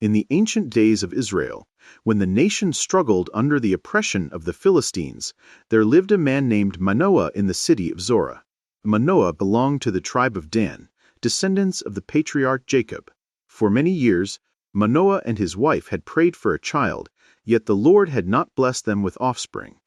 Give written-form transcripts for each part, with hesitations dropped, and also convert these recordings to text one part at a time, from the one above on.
In the ancient days of Israel, when the nation struggled under the oppression of the Philistines, there lived a man named Manoah in the city of Zorah. Manoah belonged to the tribe of Dan, descendants of the patriarch Jacob. For many years, Manoah and his wife had prayed for a child, yet the Lord had not blessed them with offspring.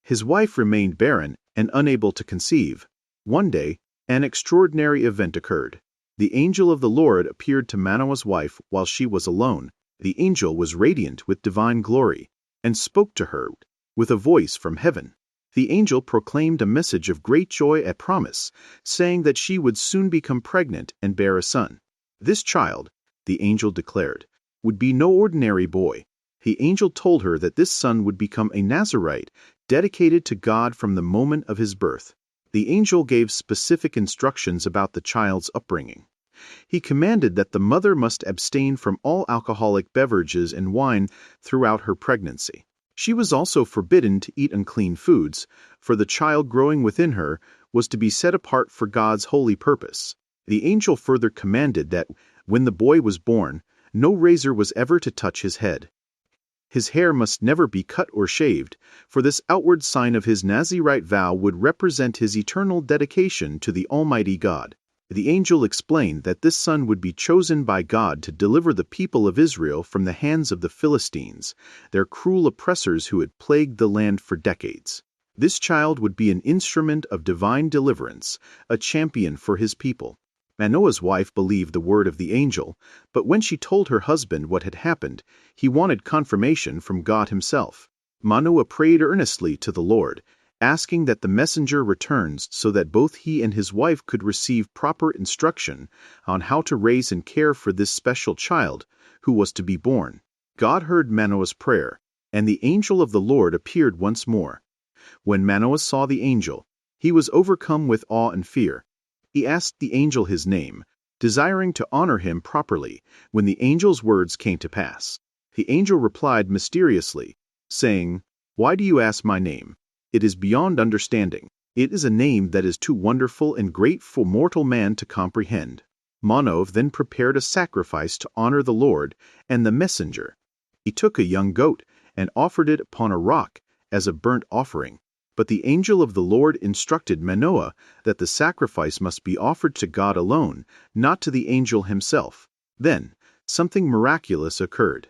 His wife remained barren and unable to conceive. One day, an extraordinary event occurred. The angel of the Lord appeared to Manoah's wife while she was alone. The angel was radiant with divine glory and spoke to her with a voice from heaven. The angel proclaimed a message of great joy and promise, saying that she would soon become pregnant and bear a son. This child, the angel declared, would be no ordinary boy. The angel told her that this son would become a Nazirite, dedicated to God from the moment of his birth. The angel gave specific instructions about the child's upbringing. He commanded that the mother must abstain from all alcoholic beverages and wine throughout her pregnancy. She was also forbidden to eat unclean foods, for the child growing within her was to be set apart for God's holy purpose. The angel further commanded that, when the boy was born, no razor was ever to touch his head. His hair must never be cut or shaved, for this outward sign of his Nazirite vow would represent his eternal dedication to the Almighty God. The angel explained that this son would be chosen by God to deliver the people of Israel from the hands of the Philistines, their cruel oppressors who had plagued the land for decades. This child would be an instrument of divine deliverance, a champion for his people. Manoah's wife believed the word of the angel, but when she told her husband what had happened, he wanted confirmation from God himself. Manoah prayed earnestly to the Lord, asking that the messenger returns so that both he and his wife could receive proper instruction on how to raise and care for this special child who was to be born. God heard Manoah's prayer, and the angel of the Lord appeared once more. When Manoah saw the angel, he was overcome with awe and fear. He asked the angel his name, desiring to honor him properly when the angel's words came to pass. The angel replied mysteriously, saying, "Why do you ask my name? It is beyond understanding. It is a name that is too wonderful and great for mortal man to comprehend." Manoah then prepared a sacrifice to honor the Lord and the messenger. He took a young goat and offered it upon a rock as a burnt offering. But the angel of the Lord instructed Manoah that the sacrifice must be offered to God alone, not to the angel himself. Then, something miraculous occurred.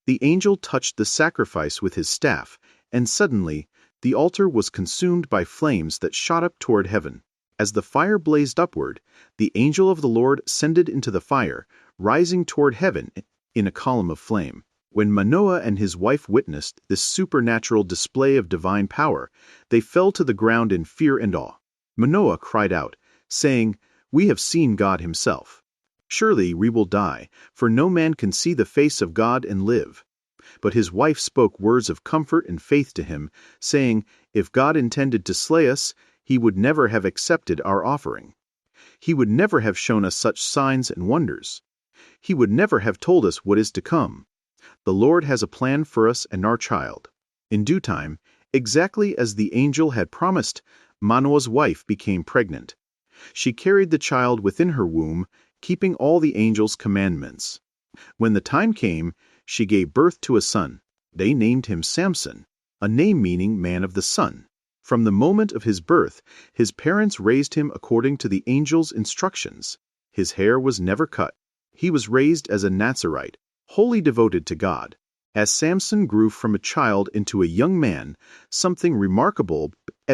The angel touched the sacrifice with his staff, and suddenly, the altar was consumed by flames that shot up toward heaven. As the fire blazed upward, the angel of the Lord ascended into the fire, rising toward heaven in a column of flame. When Manoah and his wife witnessed this supernatural display of divine power, they fell to the ground in fear and awe. Manoah cried out, saying, "We have seen God himself. Surely we will die, for no man can see the face of God and live." But his wife spoke words of comfort and faith to him, saying, "If God intended to slay us, he would never have accepted our offering. He would never have shown us such signs and wonders. He would never have told us what is to come. The Lord has a plan for us and our child." In due time, exactly as the angel had promised, Manoah's wife became pregnant. She carried the child within her womb, keeping all the angel's commandments. When the time came, she gave birth to a son. They named him Samson, a name meaning man of the sun. From the moment of his birth, his parents raised him according to the angel's instructions. His hair was never cut. He was raised as a Nazirite, wholly devoted to God. As Samson grew from a child into a young man, something remarkable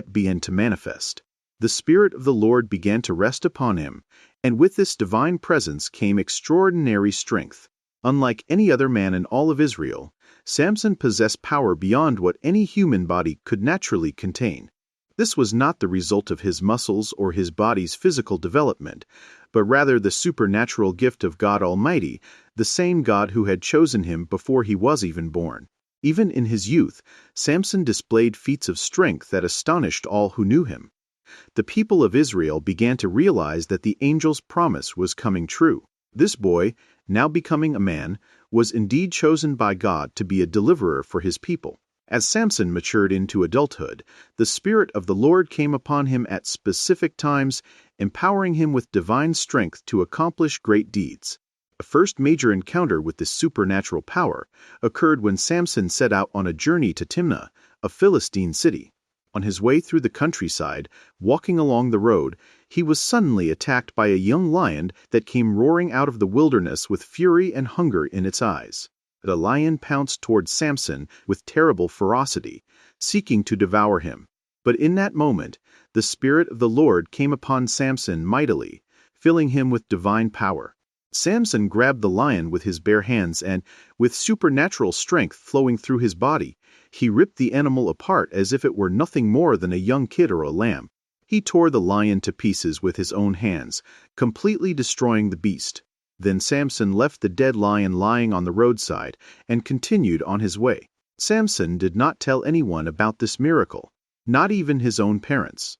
began to manifest. The Spirit of the Lord began to rest upon him, and with this divine presence came extraordinary strength. Unlike any other man in all of Israel, Samson possessed power beyond what any human body could naturally contain. This was not the result of his muscles or his body's physical development, but rather the supernatural gift of God Almighty, the same God who had chosen him before he was even born. Even in his youth, Samson displayed feats of strength that astonished all who knew him. The people of Israel began to realize that the angel's promise was coming true. This boy, now becoming a man, was indeed chosen by God to be a deliverer for his people. As Samson matured into adulthood, the Spirit of the Lord came upon him at specific times, empowering him with divine strength to accomplish great deeds. A first major encounter with this supernatural power occurred when Samson set out on a journey to Timnah, a Philistine city. On his way through the countryside, walking along the road, he was suddenly attacked by a young lion that came roaring out of the wilderness with fury and hunger in its eyes. The lion pounced towards Samson with terrible ferocity, seeking to devour him. But in that moment, the Spirit of the Lord came upon Samson mightily, filling him with divine power. Samson grabbed the lion with his bare hands and, with supernatural strength flowing through his body, he ripped the animal apart as if it were nothing more than a young kid or a lamb. He tore the lion to pieces with his own hands, completely destroying the beast. Then Samson left the dead lion lying on the roadside and continued on his way. Samson did not tell anyone about this miracle, not even his own parents.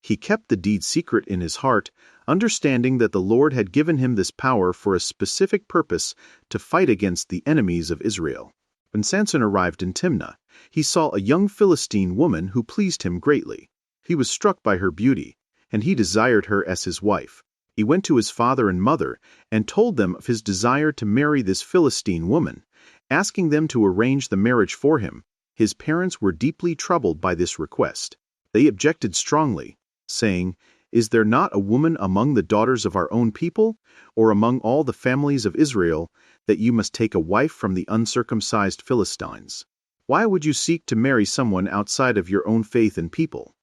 He kept the deed secret in his heart, understanding that the Lord had given him this power for a specific purpose to fight against the enemies of Israel. When Samson arrived in Timnah, he saw a young Philistine woman who pleased him greatly. He was struck by her beauty, and he desired her as his wife. He went to his father and mother and told them of his desire to marry this Philistine woman, asking them to arrange the marriage for him. His parents were deeply troubled by this request. They objected strongly, saying, "Is there not a woman among the daughters of our own people, or among all the families of Israel, that you must take a wife from the uncircumcised Philistines? Why would you seek to marry someone outside of your own faith and people?"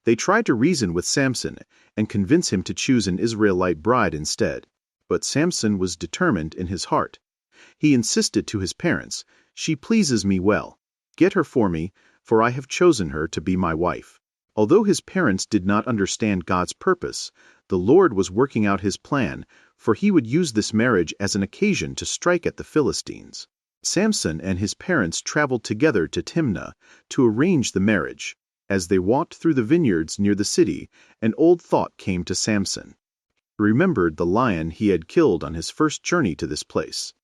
They tried to reason with Samson and convince him to choose an Israelite bride instead. But Samson was determined in his heart. He insisted to his parents, "She pleases me well. Get her for me, for I have chosen her to be my wife." Although his parents did not understand God's purpose, the Lord was working out his plan, for he would use this marriage as an occasion to strike at the Philistines. Samson and his parents traveled together to Timnah to arrange the marriage. As they walked through the vineyards near the city, an old thought came to Samson. He remembered the lion he had killed on his first journey to this place.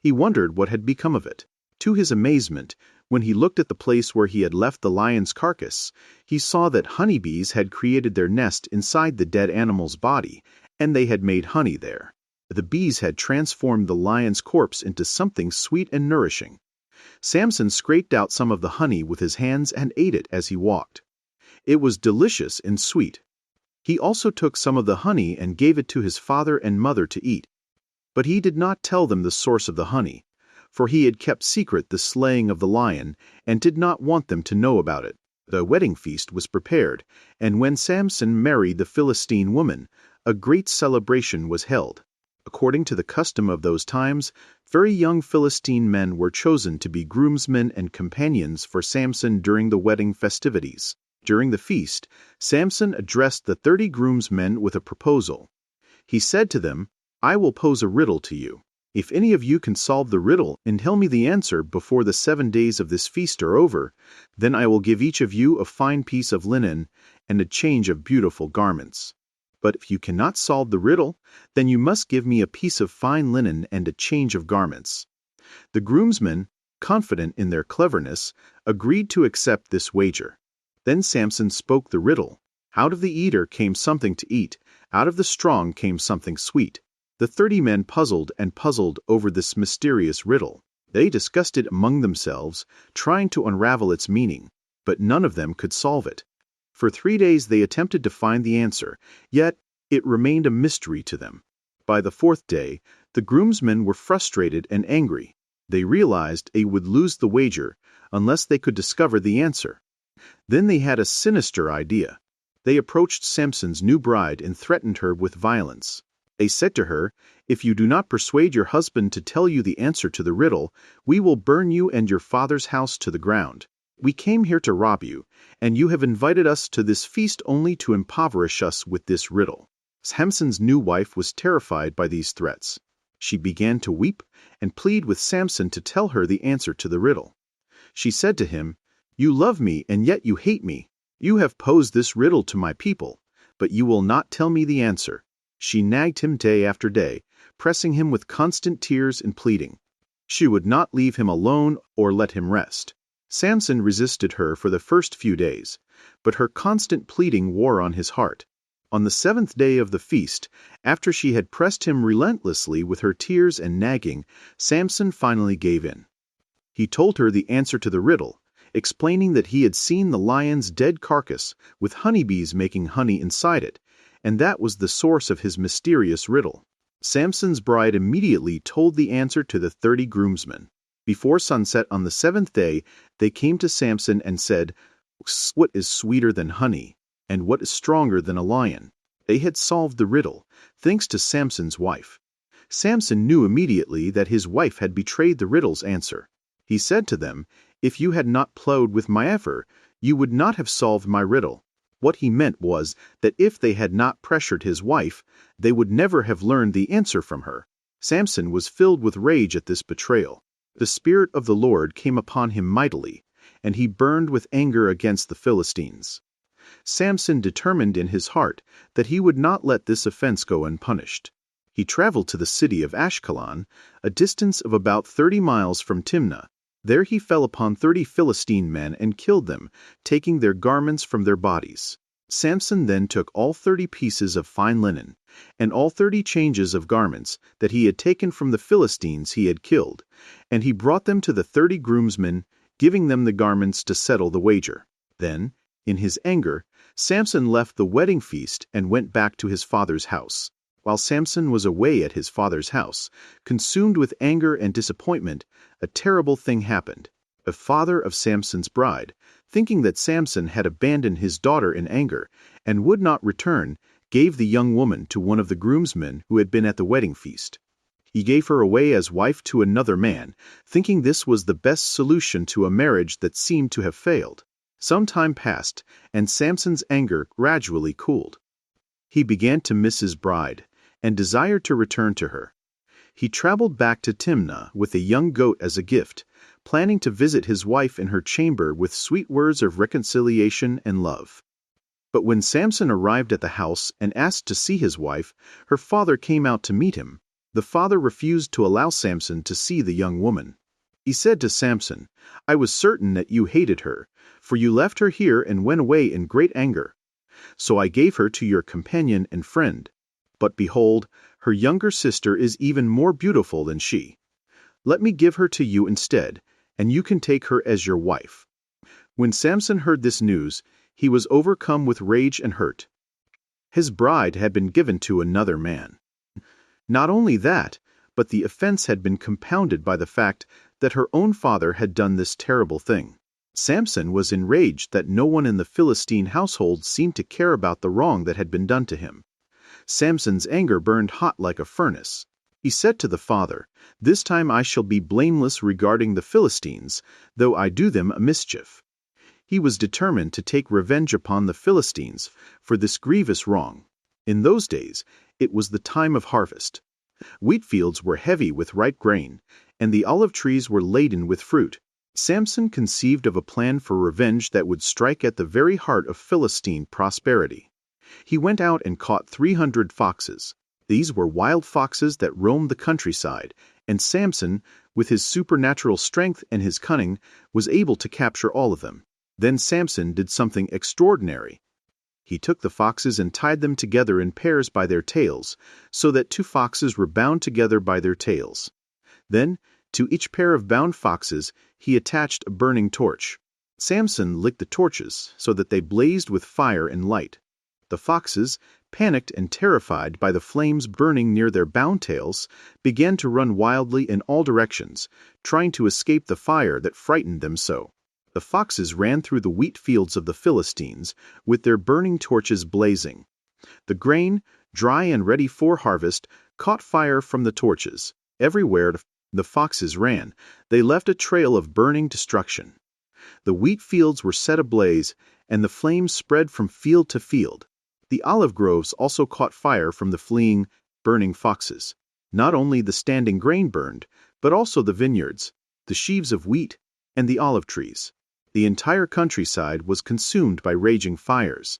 He wondered what had become of it. To his amazement, when he looked at the place where he had left the lion's carcass, he saw that honeybees had created their nest inside the dead animal's body, and they had made honey there. The bees had transformed the lion's corpse into something sweet and nourishing. Samson scraped out some of the honey with his hands and ate it as he walked. It was delicious and sweet. He also took some of the honey and gave it to his father and mother to eat. But he did not tell them the source of the honey, for he had kept secret the slaying of the lion and did not want them to know about it. The wedding feast was prepared, and when Samson married the Philistine woman, a great celebration was held. According to the custom of those times, very young Philistine men were chosen to be groomsmen and companions for Samson during the wedding festivities. During the feast, Samson addressed the 30 groomsmen with a proposal. He said to them, "I will pose a riddle to you. If any of you can solve the riddle and tell me the answer before the 7 days of this feast are over, then I will give each of you a fine piece of linen and a change of beautiful garments. But if you cannot solve the riddle, then you must give me a piece of fine linen and a change of garments." The groomsmen, confident in their cleverness, agreed to accept this wager. Then Samson spoke the riddle. Out of the eater came something to eat, out of the strong came something sweet. The 30 men puzzled and puzzled over this mysterious riddle. They discussed it among themselves, trying to unravel its meaning, but none of them could solve it. For 3 days they attempted to find the answer, yet it remained a mystery to them. By the 4th day, the groomsmen were frustrated and angry. They realized they would lose the wager unless they could discover the answer. Then they had a sinister idea. They approached Samson's new bride and threatened her with violence. They said to her, "If you do not persuade your husband to tell you the answer to the riddle, we will burn you and your father's house to the ground. We came here to rob you, and you have invited us to this feast only to impoverish us with this riddle." Samson's new wife was terrified by these threats. She began to weep and plead with Samson to tell her the answer to the riddle. She said to him, "You love me, and yet you hate me. You have posed this riddle to my people, but you will not tell me the answer." She nagged him day after day, pressing him with constant tears and pleading. She would not leave him alone or let him rest. Samson resisted her for the first few days, but her constant pleading wore on his heart. On the 7th day of the feast, after she had pressed him relentlessly with her tears and nagging, Samson finally gave in. He told her the answer to the riddle, explaining that he had seen the lion's dead carcass with honeybees making honey inside it, and that was the source of his mysterious riddle. Samson's bride immediately told the answer to the 30 groomsmen. Before sunset on the 7th day, they came to Samson and said, "What is sweeter than honey, and what is stronger than a lion?" They had solved the riddle, thanks to Samson's wife. Samson knew immediately that his wife had betrayed the riddle's answer. He said to them, "If you had not plowed with my heifer, you would not have solved my riddle." What he meant was that if they had not pressured his wife, they would never have learned the answer from her. Samson was filled with rage at this betrayal. The Spirit of the Lord came upon him mightily, and he burned with anger against the Philistines. Samson determined in his heart that he would not let this offense go unpunished. He traveled to the city of Ashkelon, a distance of about 30 miles from Timnah. There he fell upon 30 Philistine men and killed them, taking their garments from their bodies. Samson then took all 30 pieces of fine linen, and all 30 changes of garments that he had taken from the Philistines he had killed, and he brought them to the 30 groomsmen, giving them the garments to settle the wager. Then, in his anger, Samson left the wedding feast and went back to his father's house. While Samson was away at his father's house, consumed with anger and disappointment, a terrible thing happened. The father of Samson's bride, thinking that Samson had abandoned his daughter in anger and would not return, gave the young woman to one of the groomsmen who had been at the wedding feast. He gave her away as wife to another man, thinking this was the best solution to a marriage that seemed to have failed. Some time passed, and Samson's anger gradually cooled. He began to miss his bride, and desired to return to her. He traveled back to Timnah with a young goat as a gift, planning to visit his wife in her chamber with sweet words of reconciliation and love. But when Samson arrived at the house and asked to see his wife, her father came out to meet him. The father refused to allow Samson to see the young woman. He said to Samson, "I was certain that you hated her, for you left her here and went away in great anger. So I gave her to your companion and friend. But behold, her younger sister is even more beautiful than she. Let me give her to you instead, and you can take her as your wife." When Samson heard this news, he was overcome with rage and hurt. His bride had been given to another man. Not only that, but the offense had been compounded by the fact that her own father had done this terrible thing. Samson was enraged that no one in the Philistine household seemed to care about the wrong that had been done to him. Samson's anger burned hot like a furnace. He said to the father, "This time I shall be blameless regarding the Philistines, though I do them a mischief." He was determined to take revenge upon the Philistines for this grievous wrong. In those days, it was the time of harvest. Wheat fields were heavy with ripe grain, and the olive trees were laden with fruit. Samson conceived of a plan for revenge that would strike at the very heart of Philistine prosperity. He went out and caught 300 foxes. These were wild foxes that roamed the countryside, and Samson, with his supernatural strength and his cunning, was able to capture all of them. Then Samson did something extraordinary. He took the foxes and tied them together in pairs by their tails, so that 2 foxes were bound together by their tails. Then, to each pair of bound foxes, he attached a burning torch. Samson lit the torches so that they blazed with fire and light. The foxes, panicked and terrified by the flames burning near their bound tails, began to run wildly in all directions, trying to escape the fire that frightened them so. The foxes ran through the wheat fields of the Philistines, with their burning torches blazing. The grain, dry and ready for harvest, caught fire from the torches. Everywhere the foxes ran, they left a trail of burning destruction. The wheat fields were set ablaze, and the flames spread from field to field. The olive groves also caught fire from the fleeing, burning foxes. Not only the standing grain burned, but also the vineyards, the sheaves of wheat, and the olive trees. The entire countryside was consumed by raging fires.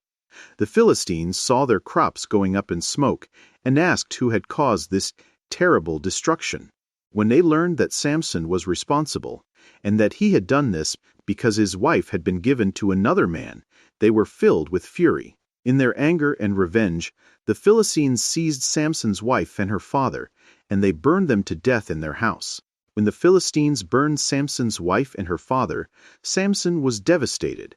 The Philistines saw their crops going up in smoke and asked who had caused this terrible destruction. When they learned that Samson was responsible, and that he had done this because his wife had been given to another man, they were filled with fury. In their anger and revenge, the Philistines seized Samson's wife and her father, and they burned them to death in their house. When the Philistines burned Samson's wife and her father, Samson was devastated.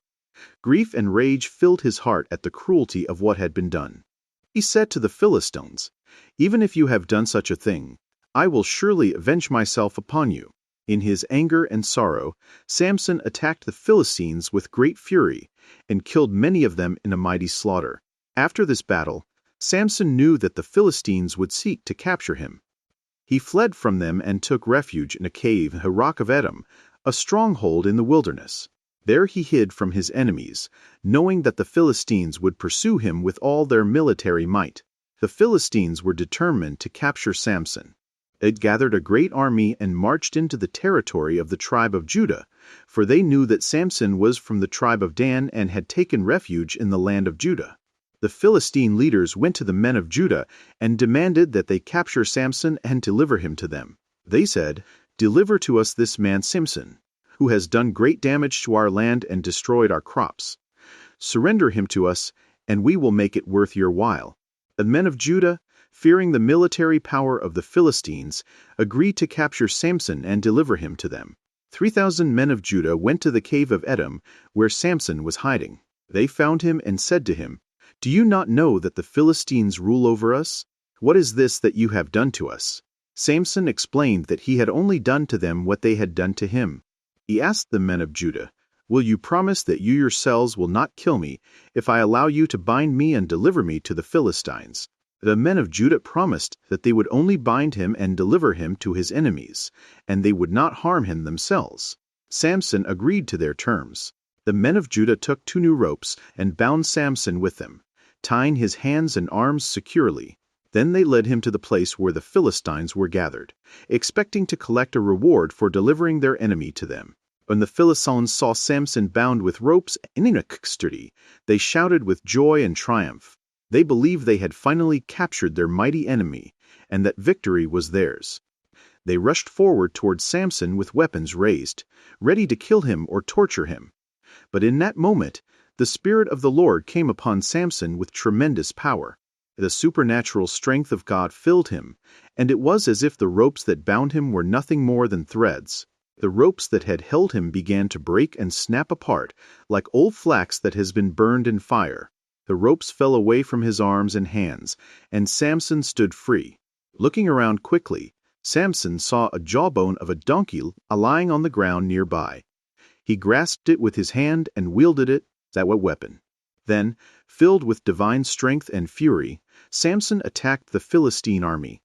Grief and rage filled his heart at the cruelty of what had been done. He said to the Philistines, "Even if you have done such a thing, I will surely avenge myself upon you." In his anger and sorrow, Samson attacked the Philistines with great fury and killed many of them in a mighty slaughter. After this battle, Samson knew that the Philistines would seek to capture him. He fled from them and took refuge in a cave in the rock of Edom, a stronghold in the wilderness. There he hid from his enemies, knowing that the Philistines would pursue him with all their military might. The Philistines were determined to capture Samson. It gathered a great army and marched into the territory of the tribe of Judah, for they knew that Samson was from the tribe of Dan and had taken refuge in the land of Judah. The Philistine leaders went to the men of Judah and demanded that they capture Samson and deliver him to them. They said, "Deliver to us this man Samson, who has done great damage to our land and destroyed our crops. Surrender him to us, and we will make it worth your while." The men of Judah, fearing the military power of the Philistines, agreed to capture Samson and deliver him to them. 3,000 men of Judah went to the cave of Edom, where Samson was hiding. They found him and said to him, "Do you not know that the Philistines rule over us? What is this that you have done to us?" Samson explained that he had only done to them what they had done to him. He asked the men of Judah, "Will you promise that you yourselves will not kill me if I allow you to bind me and deliver me to the Philistines?" The men of Judah promised that they would only bind him and deliver him to his enemies, and they would not harm him themselves. Samson agreed to their terms. The men of Judah took 2 new ropes and bound Samson with them, tying his hands and arms securely. Then they led him to the place where the Philistines were gathered, expecting to collect a reward for delivering their enemy to them. When the Philistines saw Samson bound with ropes and in custody, they shouted with joy and triumph. They believed they had finally captured their mighty enemy, and that victory was theirs. They rushed forward toward Samson with weapons raised, ready to kill him or torture him. But in that moment, the Spirit of the Lord came upon Samson with tremendous power. The supernatural strength of God filled him, and it was as if the ropes that bound him were nothing more than threads. The ropes that had held him began to break and snap apart, like old flax that has been burned in fire. The ropes fell away from his arms and hands, and Samson stood free. Looking around quickly, Samson saw a jawbone of a donkey lying on the ground nearby. He grasped it with his hand and wielded it as a weapon. Then, filled with divine strength and fury, Samson attacked the Philistine army.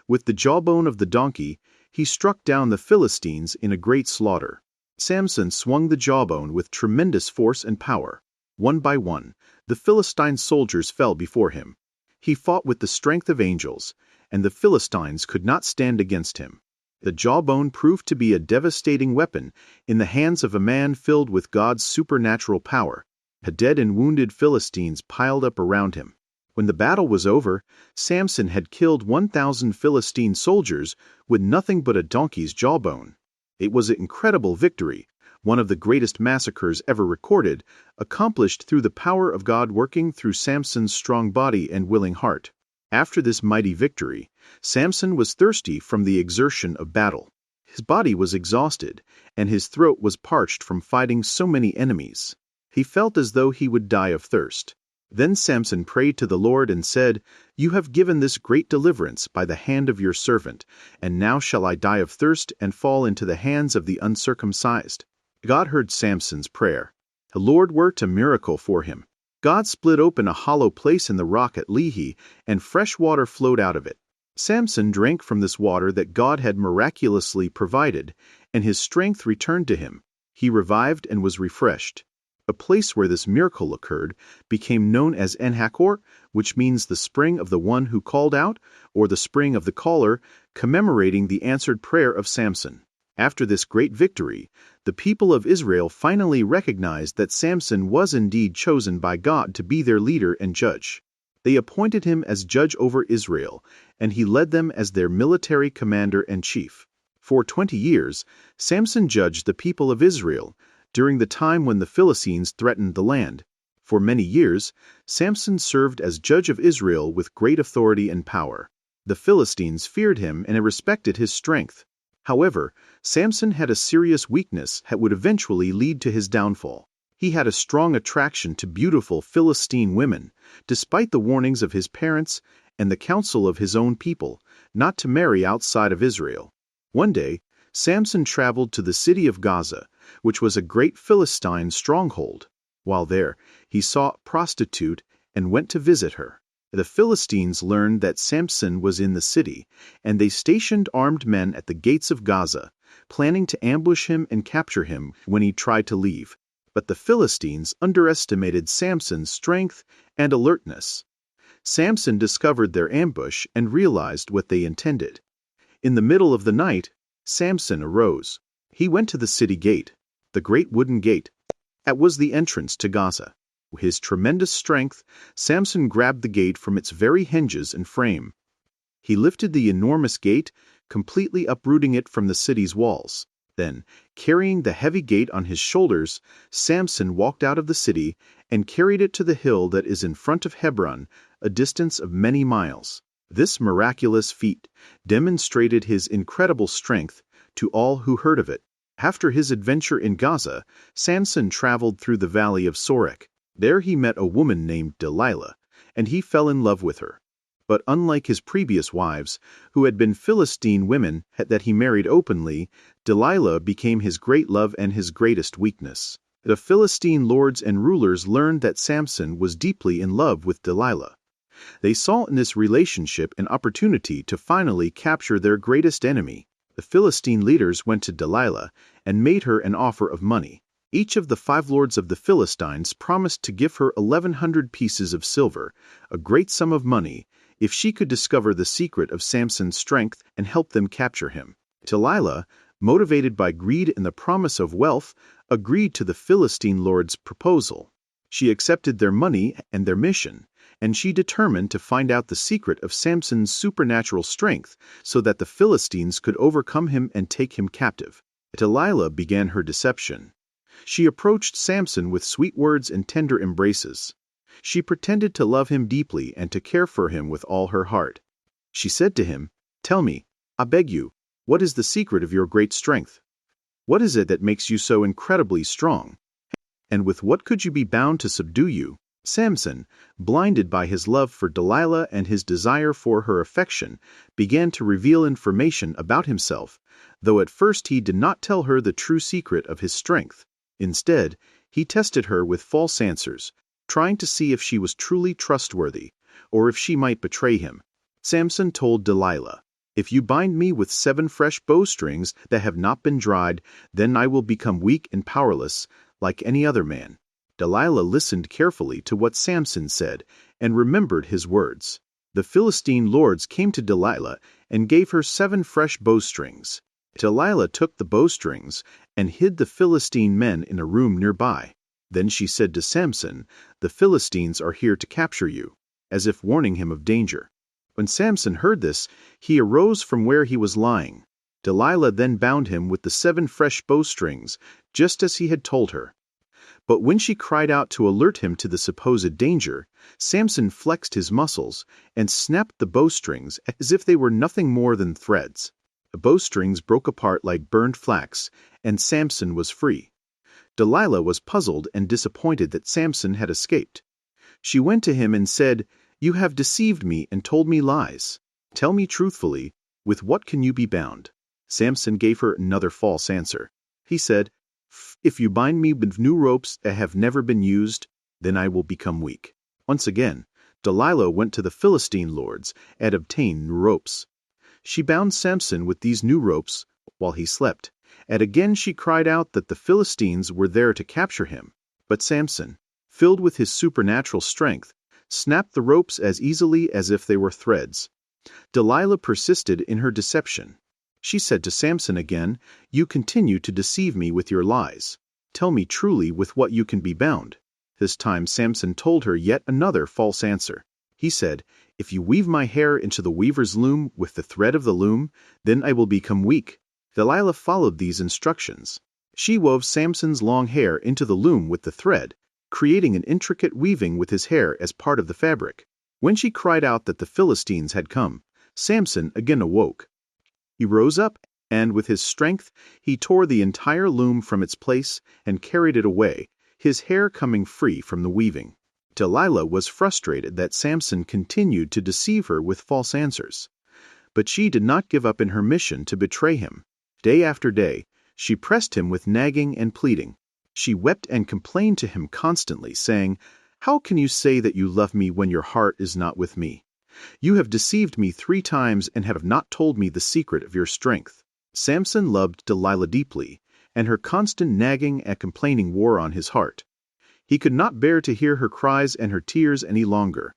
With the jawbone of the donkey, he struck down the Philistines in a great slaughter. Samson swung the jawbone with tremendous force and power. One by one, the Philistine soldiers fell before him. He fought with the strength of angels, and the Philistines could not stand against him. The jawbone proved to be a devastating weapon in the hands of a man filled with God's supernatural power. The dead and wounded Philistines piled up around him. When the battle was over, Samson had killed 1,000 Philistine soldiers with nothing but a donkey's jawbone. It was an incredible victory, one of the greatest massacres ever recorded, accomplished through the power of God working through Samson's strong body and willing heart. After this mighty victory, Samson was thirsty from the exertion of battle. His body was exhausted, and his throat was parched from fighting so many enemies. He felt as though he would die of thirst. Then Samson prayed to the Lord and said, "You have given this great deliverance by the hand of your servant, and now shall I die of thirst and fall into the hands of the uncircumcised." God heard Samson's prayer. The Lord worked a miracle for him. God split open a hollow place in the rock at Lehi, and fresh water flowed out of it. Samson drank from this water that God had miraculously provided, and his strength returned to him. He revived and was refreshed. A place where this miracle occurred became known as En-Hakkore, which means the spring of the one who called out, or the spring of the caller, commemorating the answered prayer of Samson. After this great victory, the people of Israel finally recognized that Samson was indeed chosen by God to be their leader and judge. They appointed him as judge over Israel, and he led them as their military commander and chief. For 20 years, Samson judged the people of Israel, during the time when the Philistines threatened the land. For many years, Samson served as judge of Israel with great authority and power. The Philistines feared him and respected his strength. However, Samson had a serious weakness that would eventually lead to his downfall. He had a strong attraction to beautiful Philistine women, despite the warnings of his parents and the counsel of his own people not to marry outside of Israel. One day, Samson traveled to the city of Gaza, which was a great Philistine stronghold. While there, he saw a prostitute and went to visit her. The Philistines learned that Samson was in the city, and they stationed armed men at the gates of Gaza, planning to ambush him and capture him when he tried to leave. But the Philistines underestimated Samson's strength and alertness. Samson discovered their ambush and realized what they intended. In the middle of the night, Samson arose. He went to the city gate, the great wooden gate. That was the entrance to Gaza. With his tremendous strength, Samson grabbed the gate from its very hinges and frame. He lifted the enormous gate, completely uprooting it from the city's walls. Then, carrying the heavy gate on his shoulders, Samson walked out of the city and carried it to the hill that is in front of Hebron, a distance of many miles. This miraculous feat demonstrated his incredible strength to all who heard of it. After his adventure in Gaza, Samson traveled through the valley of Sorek. There he met a woman named Delilah, and he fell in love with her. But unlike his previous wives, who had been Philistine women that he married openly, Delilah became his great love and his greatest weakness. The Philistine lords and rulers learned that Samson was deeply in love with Delilah. They saw in this relationship an opportunity to finally capture their greatest enemy. The Philistine leaders went to Delilah and made her an offer of money. Each of the 5 lords of the Philistines promised to give her 1,100 pieces of silver, a great sum of money, if she could discover the secret of Samson's strength and help them capture him. Delilah, motivated by greed and the promise of wealth, agreed to the Philistine lords' proposal. She accepted their money and their mission, and she determined to find out the secret of Samson's supernatural strength so that the Philistines could overcome him and take him captive. Delilah began her deception. She approached Samson with sweet words and tender embraces. She pretended to love him deeply and to care for him with all her heart. She said to him, "Tell me, I beg you, what is the secret of your great strength? What is it that makes you so incredibly strong? And with what could you be bound to subdue you?" Samson, blinded by his love for Delilah and his desire for her affection, began to reveal information about himself, though at first he did not tell her the true secret of his strength. Instead, he tested her with false answers, trying to see if she was truly trustworthy, or if she might betray him. Samson told Delilah, "If you bind me with 7 fresh bowstrings that have not been dried, then I will become weak and powerless, like any other man." Delilah listened carefully to what Samson said and remembered his words. The Philistine lords came to Delilah and gave her 7 fresh bowstrings. Delilah took the bowstrings and hid the Philistine men in a room nearby. Then she said to Samson, "The Philistines are here to capture you," as if warning him of danger. When Samson heard this, he arose from where he was lying. Delilah then bound him with the 7 fresh bowstrings, just as he had told her. But when she cried out to alert him to the supposed danger, Samson flexed his muscles and snapped the bowstrings as if they were nothing more than threads. The bowstrings broke apart like burned flax, and Samson was free. Delilah was puzzled and disappointed that Samson had escaped. She went to him and said, "You have deceived me and told me lies. Tell me truthfully, with what can you be bound?" Samson gave her another false answer. He said, "If you bind me with new ropes that have never been used, then I will become weak." Once again, Delilah went to the Philistine lords and obtained new ropes. She bound Samson with these new ropes while he slept, and again she cried out that the Philistines were there to capture him. But Samson, filled with his supernatural strength, snapped the ropes as easily as if they were threads. Delilah persisted in her deception. She said to Samson again, "You continue to deceive me with your lies. Tell me truly with what you can be bound." This time Samson told her yet another false answer. He said, "If you weave my hair into the weaver's loom with the thread of the loom, then I will become weak." Delilah followed these instructions. She wove Samson's long hair into the loom with the thread, creating an intricate weaving with his hair as part of the fabric. When she cried out that the Philistines had come, Samson again awoke. He rose up, and with his strength he tore the entire loom from its place and carried it away, his hair coming free from the weaving. Delilah was frustrated that Samson continued to deceive her with false answers. But she did not give up in her mission to betray him. Day after day, she pressed him with nagging and pleading. She wept and complained to him constantly, saying, "How can you say that you love me when your heart is not with me? You have deceived me 3 times and have not told me the secret of your strength." Samson loved Delilah deeply, and her constant nagging and complaining wore on his heart. He could not bear to hear her cries and her tears any longer.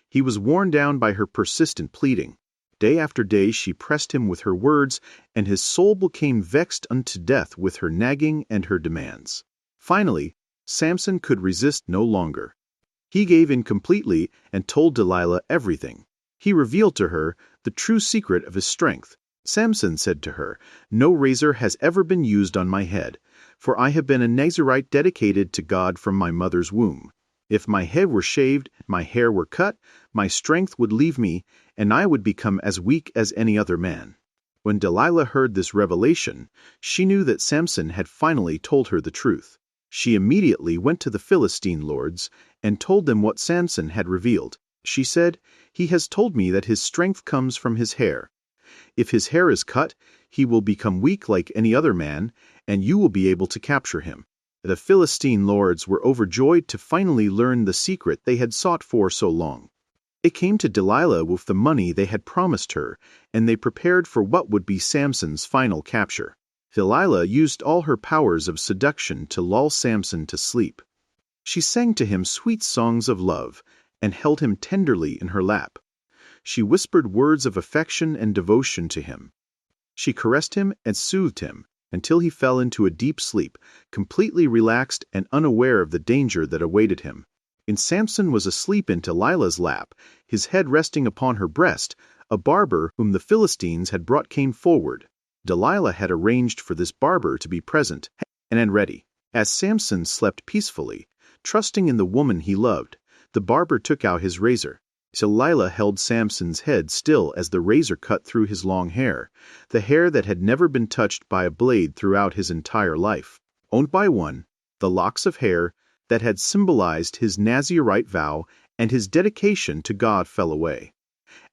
He was worn down by her persistent pleading. Day after day she pressed him with her words, and his soul became vexed unto death with her nagging and her demands. Finally, Samson could resist no longer. He gave in completely and told Delilah everything. He revealed to her the true secret of his strength. Samson said to her, "No razor has ever been used on my head, for I have been a Nazirite dedicated to God from my mother's womb. If my head were shaved, my hair were cut, my strength would leave me, and I would become as weak as any other man." When Delilah heard this revelation, she knew that Samson had finally told her the truth. She immediately went to the Philistine lords and told them what Samson had revealed. She said, "He has told me that his strength comes from his hair. If his hair is cut, he will become weak like any other man, and you will be able to capture him." The Philistine lords were overjoyed to finally learn the secret they had sought for so long. They came to Delilah with the money they had promised her, and they prepared for what would be Samson's final capture. Delilah used all her powers of seduction to lull Samson to sleep. She sang to him sweet songs of love and held him tenderly in her lap. She whispered words of affection and devotion to him. She caressed him and soothed him until he fell into a deep sleep, completely relaxed and unaware of the danger that awaited him. And Samson was asleep in Delilah's lap, his head resting upon her breast. A barber whom the Philistines had brought came forward. Delilah had arranged for this barber to be present and ready. As Samson slept peacefully, trusting in the woman he loved, the barber took out his razor. Delilah held Samson's head still as the razor cut through his long hair, the hair that had never been touched by a blade throughout his entire life. One by one, the locks of hair that had symbolized his Nazirite vow and his dedication to God fell away.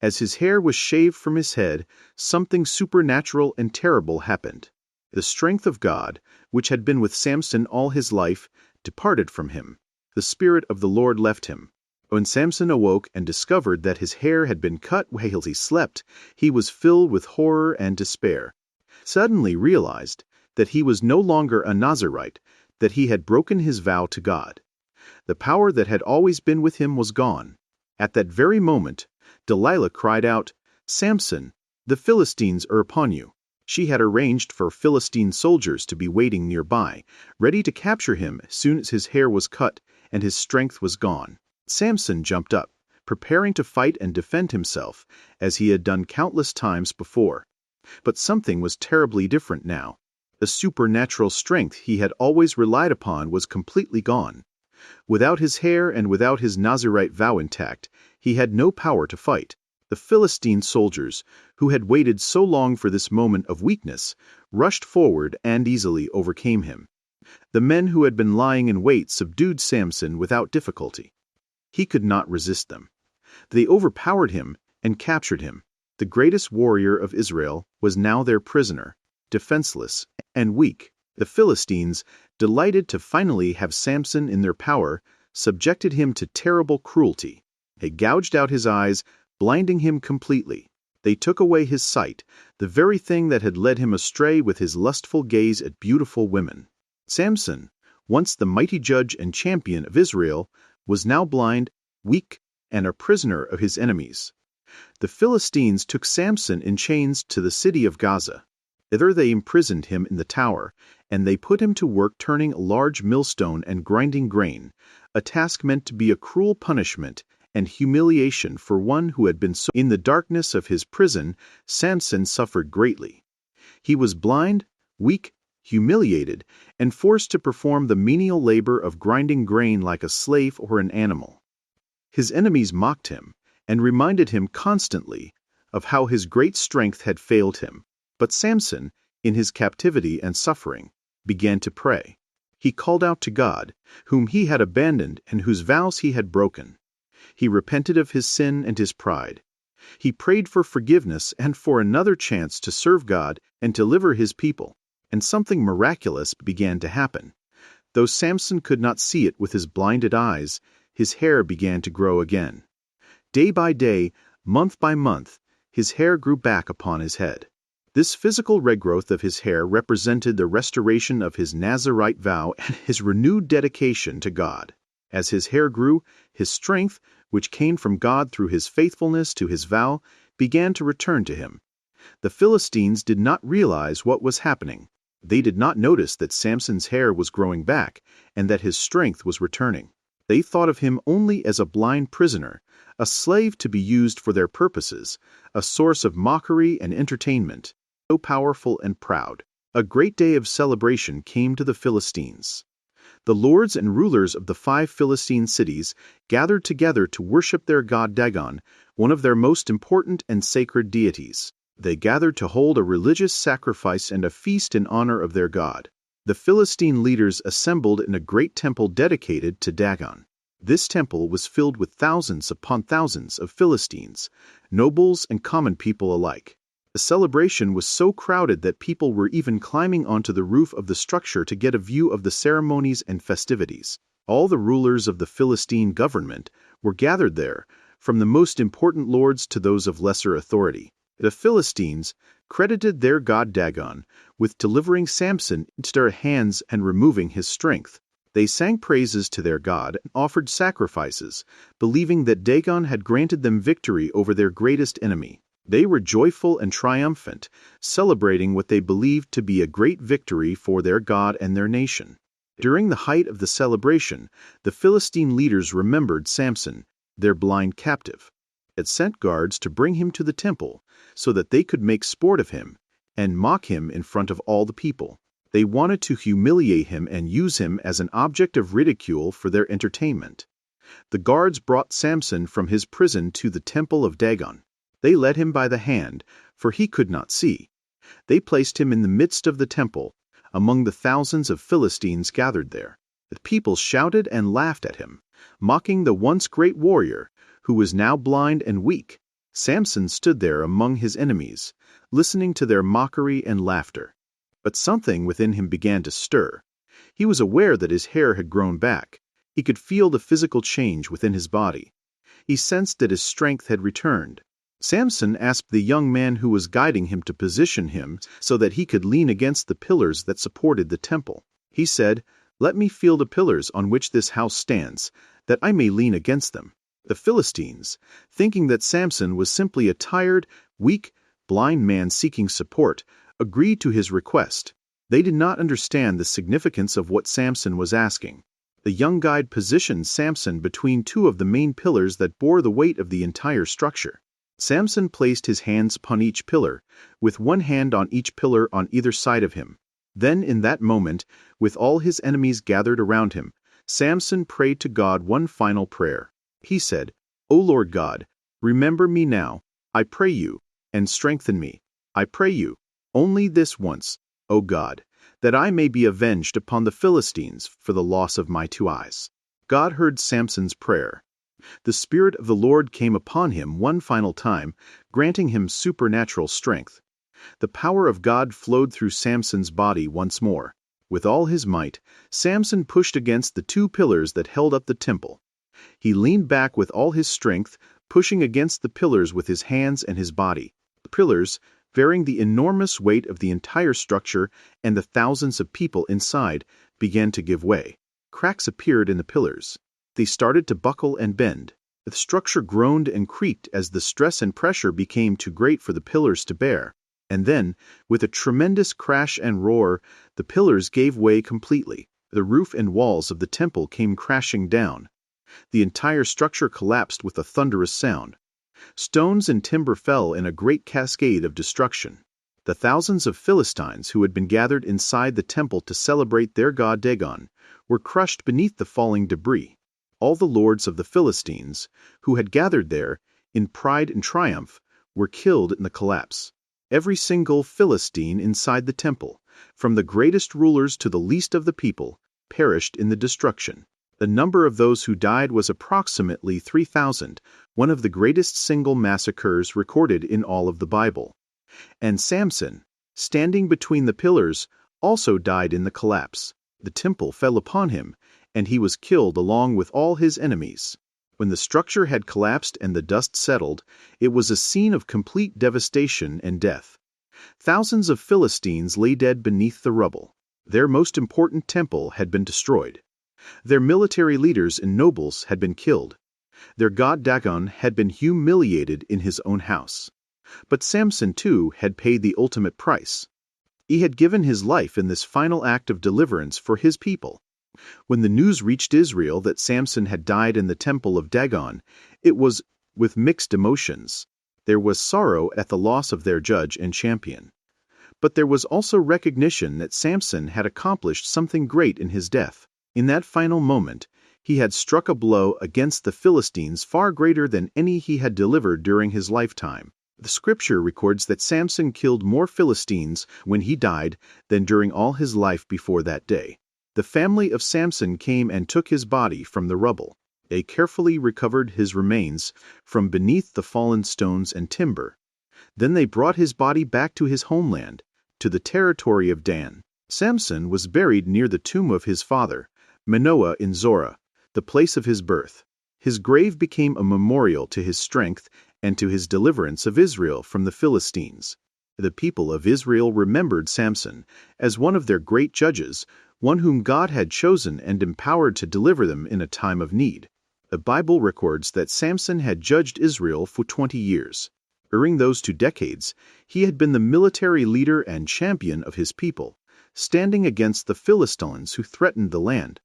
As his hair was shaved from his head, something supernatural and terrible happened. The strength of God, which had been with Samson all his life, departed from him. The Spirit of the Lord left him. When Samson awoke and discovered that his hair had been cut while he slept, he was filled with horror and despair. Suddenly realized that he was no longer a Nazirite, that he had broken his vow to God. The power that had always been with him was gone. At that very moment, Delilah cried out, "Samson, the Philistines are upon you." She had arranged for Philistine soldiers to be waiting nearby, ready to capture him as soon as his hair was cut and his strength was gone. Samson jumped up, preparing to fight and defend himself, as he had done countless times before. But something was terribly different now. The supernatural strength he had always relied upon was completely gone. Without his hair and without his Nazirite vow intact, he had no power to fight. The Philistine soldiers, who had waited so long for this moment of weakness, rushed forward and easily overcame him. The men who had been lying in wait subdued Samson without difficulty. He could not resist them. They overpowered him and captured him. The greatest warrior of Israel was now their prisoner, defenseless and weak. The Philistines, delighted to finally have Samson in their power, subjected him to terrible cruelty. They gouged out his eyes, blinding him completely. They took away his sight, the very thing that had led him astray with his lustful gaze at beautiful women. Samson, once the mighty judge and champion of Israel, was now blind, weak, and a prisoner of his enemies. The Philistines took Samson in chains to the city of Gaza. Thither they imprisoned him in the tower, and they put him to work turning a large millstone and grinding grain, a task meant to be a cruel punishment and humiliation for one who had been so. In the darkness of his prison, Samson suffered greatly. He was blind, weak, humiliated, and forced to perform the menial labor of grinding grain like a slave or an animal. His enemies mocked him and reminded him constantly of how his great strength had failed him. But Samson, in his captivity and suffering, began to pray. He called out to God, whom he had abandoned and whose vows he had broken. He repented of his sin and his pride. He prayed for forgiveness and for another chance to serve God and deliver his people, and something miraculous began to happen. Though Samson could not see it with his blinded eyes, his hair began to grow again. Day by day, month by month, his hair grew back upon his head. This physical regrowth of his hair represented the restoration of his Nazirite vow and his renewed dedication to God. As his hair grew, his strength, which came from God through his faithfulness to his vow, began to return to him. The Philistines did not realize what was happening. They did not notice that Samson's hair was growing back and that his strength was returning. They thought of him only as a blind prisoner, a slave to be used for their purposes, a source of mockery and entertainment, so powerful and proud. A great day of celebration came to the Philistines. The lords and rulers of the 5 Philistine cities gathered together to worship their god Dagon, one of their most important and sacred deities. They gathered to hold a religious sacrifice and a feast in honor of their god. The Philistine leaders assembled in a great temple dedicated to Dagon. This temple was filled with thousands upon thousands of Philistines, nobles and common people alike. The celebration was so crowded that people were even climbing onto the roof of the structure to get a view of the ceremonies and festivities. All the rulers of the Philistine government were gathered there, from the most important lords to those of lesser authority. The Philistines credited their god Dagon with delivering Samson into their hands and removing his strength. They sang praises to their god and offered sacrifices, believing that Dagon had granted them victory over their greatest enemy. They were joyful and triumphant, celebrating what they believed to be a great victory for their god and their nation. During the height of the celebration, the Philistine leaders remembered Samson, their blind captive, had sent guards to bring him to the temple so that they could make sport of him and mock him in front of all the people. They wanted to humiliate him and use him as an object of ridicule for their entertainment. The guards brought Samson from his prison to the temple of Dagon. They led him by the hand, for he could not see. They placed him in the midst of the temple, among the thousands of Philistines gathered there. The people shouted and laughed at him, mocking the once great warrior, who was now blind and weak. Samson stood there among his enemies, listening to their mockery and laughter. But something within him began to stir. He was aware that his hair had grown back. He could feel the physical change within his body. He sensed that his strength had returned. Samson asked the young man who was guiding him to position him so that he could lean against the pillars that supported the temple. He said, "Let me feel the pillars on which this house stands, that I may lean against them." The Philistines, thinking that Samson was simply a tired, weak, blind man seeking support, agreed to his request. They did not understand the significance of what Samson was asking. The young guide positioned Samson between 2 of the main pillars that bore the weight of the entire structure. Samson placed his hands upon each pillar, with one hand on each pillar on either side of him. Then, in that moment, with all his enemies gathered around him, Samson prayed to God one final prayer. He said, "O Lord God, remember me now, I pray you, and strengthen me. I pray you, only this once, O God, that I may be avenged upon the Philistines for the loss of my 2 eyes." God heard Samson's prayer. The Spirit of the Lord came upon him one final time, granting him supernatural strength. The power of God flowed through Samson's body once more. With all his might, Samson pushed against the 2 pillars that held up the temple. He leaned back with all his strength, pushing against the pillars with his hands and his body. The pillars, bearing the enormous weight of the entire structure and the thousands of people inside, began to give way. Cracks appeared in the pillars. They started to buckle and bend. The structure groaned and creaked as the stress and pressure became too great for the pillars to bear. And then, with a tremendous crash and roar, the pillars gave way completely. The roof and walls of the temple came crashing down. The entire structure collapsed with a thunderous sound. Stones and timber fell in a great cascade of destruction. The thousands of Philistines who had been gathered inside the temple to celebrate their god Dagon were crushed beneath the falling debris. All the lords of the Philistines, who had gathered there in pride and triumph, were killed in the collapse. Every single Philistine inside the temple, from the greatest rulers to the least of the people, perished in the destruction. The number of those who died was approximately 3,000, one of the greatest single massacres recorded in all of the Bible. And Samson, standing between the pillars, also died in the collapse. The temple fell upon him, and he was killed along with all his enemies. When the structure had collapsed and the dust settled, it was a scene of complete devastation and death. Thousands of Philistines lay dead beneath the rubble. Their most important temple had been destroyed. Their military leaders and nobles had been killed. Their god Dagon had been humiliated in his own house. But Samson, too, had paid the ultimate price. He had given his life in this final act of deliverance for his people. When the news reached Israel that Samson had died in the temple of Dagon, it was with mixed emotions. There was sorrow at the loss of their judge and champion. But there was also recognition that Samson had accomplished something great in his death. In that final moment, he had struck a blow against the Philistines far greater than any he had delivered during his lifetime. The scripture records that Samson killed more Philistines when he died than during all his life before that day. The family of Samson came and took his body from the rubble. They carefully recovered his remains from beneath the fallen stones and timber. Then they brought his body back to his homeland, to the territory of Dan. Samson was buried near the tomb of his father, Manoah in Zorah, the place of his birth. His grave became a memorial to his strength and to his deliverance of Israel from the Philistines. The people of Israel remembered Samson as one of their great judges, one whom God had chosen and empowered to deliver them in a time of need. The Bible records that Samson had judged Israel for 20 years. During those 2 decades, he had been the military leader and champion of his people, standing against the Philistines who threatened the land.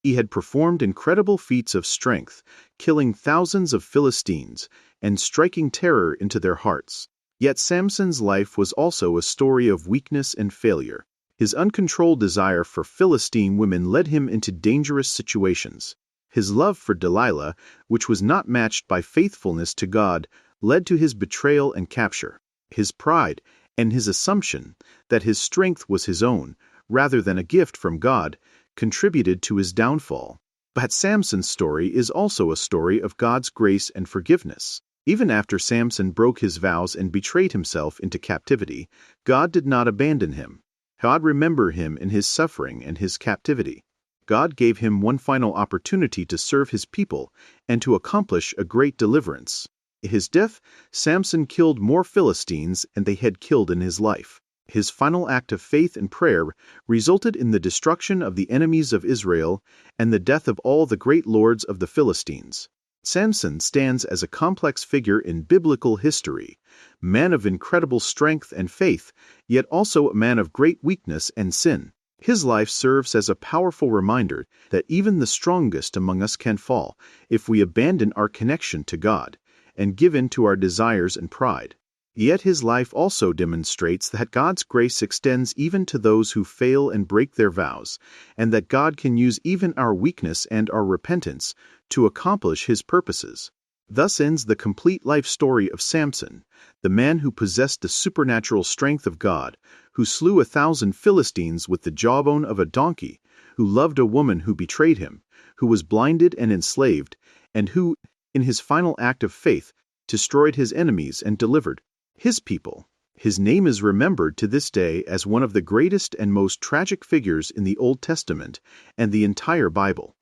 He had performed incredible feats of strength, killing thousands of Philistines and striking terror into their hearts. Yet Samson's life was also a story of weakness and failure. His uncontrolled desire for Philistine women led him into dangerous situations. His love for Delilah, which was not matched by faithfulness to God, led to his betrayal and capture. His pride and his assumption that his strength was his own, rather than a gift from God, contributed to his downfall. But Samson's story is also a story of God's grace and forgiveness. Even after Samson broke his vows and betrayed himself into captivity, God did not abandon him. God remembered him in his suffering and his captivity. God gave him one final opportunity to serve his people and to accomplish a great deliverance. In his death, Samson killed more Philistines than they had killed in his life. His final act of faith and prayer resulted in the destruction of the enemies of Israel and the death of all the great lords of the Philistines. Samson stands as a complex figure in biblical history, man of incredible strength and faith, yet also a man of great weakness and sin. His life serves as a powerful reminder that even the strongest among us can fall if we abandon our connection to God and give in to our desires and pride. Yet his life also demonstrates that God's grace extends even to those who fail and break their vows, and that God can use even our weakness and our repentance to accomplish his purposes. Thus ends the complete life story of Samson, the man who possessed the supernatural strength of God, who slew 1,000 Philistines with the jawbone of a donkey, who loved a woman who betrayed him, who was blinded and enslaved, and who, in his final act of faith, destroyed his enemies and delivered his people. His name is remembered to this day as one of the greatest and most tragic figures in the Old Testament and the entire Bible.